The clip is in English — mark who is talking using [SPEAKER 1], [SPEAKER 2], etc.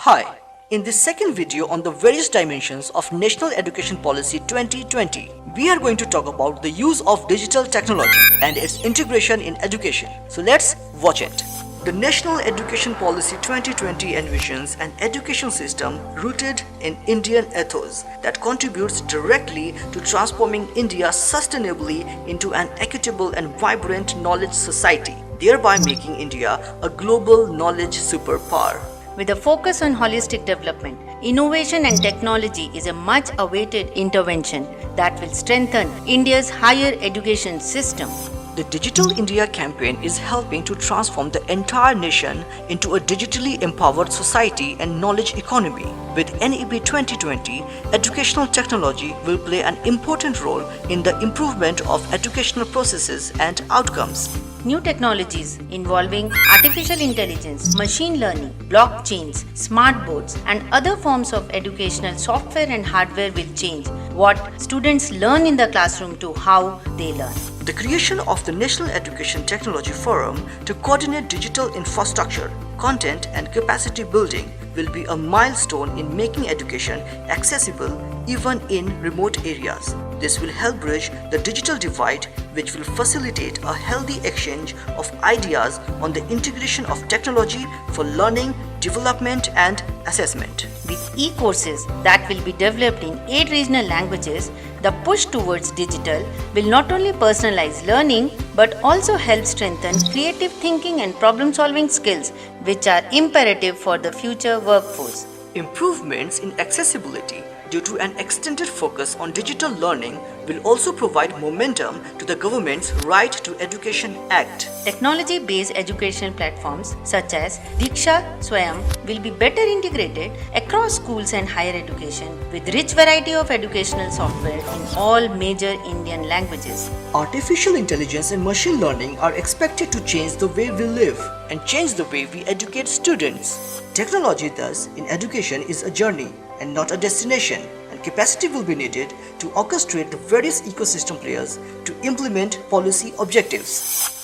[SPEAKER 1] Hi, in this second video on the various dimensions of National Education Policy 2020, we are going to talk about the use of digital technology and its integration in education. So let's watch it. The National Education Policy 2020 envisions an education system rooted in Indian ethos that contributes directly to transforming India sustainably into an equitable and vibrant knowledge society, thereby making India a global knowledge superpower.
[SPEAKER 2] With a focus on holistic development, innovation and technology is a much awaited intervention that will strengthen India's higher education system.
[SPEAKER 1] The Digital India campaign is helping to transform the entire nation into a digitally empowered society and knowledge economy. With NEP 2020, educational technology will play an important role in the improvement of educational processes and outcomes.
[SPEAKER 2] New technologies involving artificial intelligence, machine learning, blockchains, smart boards, and other forms of educational software and hardware will change what students learn in the classroom to how they learn.
[SPEAKER 1] The creation of the National Education Technology Forum to coordinate digital infrastructure, content and capacity building will be a milestone in making education accessible even in remote areas. This will help bridge the digital divide, which will facilitate a healthy exchange of ideas on the integration of technology for learning, development and assessment.
[SPEAKER 2] With e-courses that will be developed in 8 regional languages, the push towards digital will not only personalize learning but also help strengthen creative thinking and problem-solving skills, which are imperative for the future workforce.
[SPEAKER 1] Improvements in accessibility due to an extended focus on digital learning will also provide momentum to the government's Right to Education Act.
[SPEAKER 2] Technology-based educational platforms such as Diksha Swayam will be better integrated across schools and higher education with rich variety of educational software in all major Indian languages.
[SPEAKER 1] Artificial intelligence and machine learning are expected to change the way we live and change the way we educate students. Technology thus in education is a journey and not a destination, and capacity will be needed to orchestrate the various ecosystem players to implement policy objectives.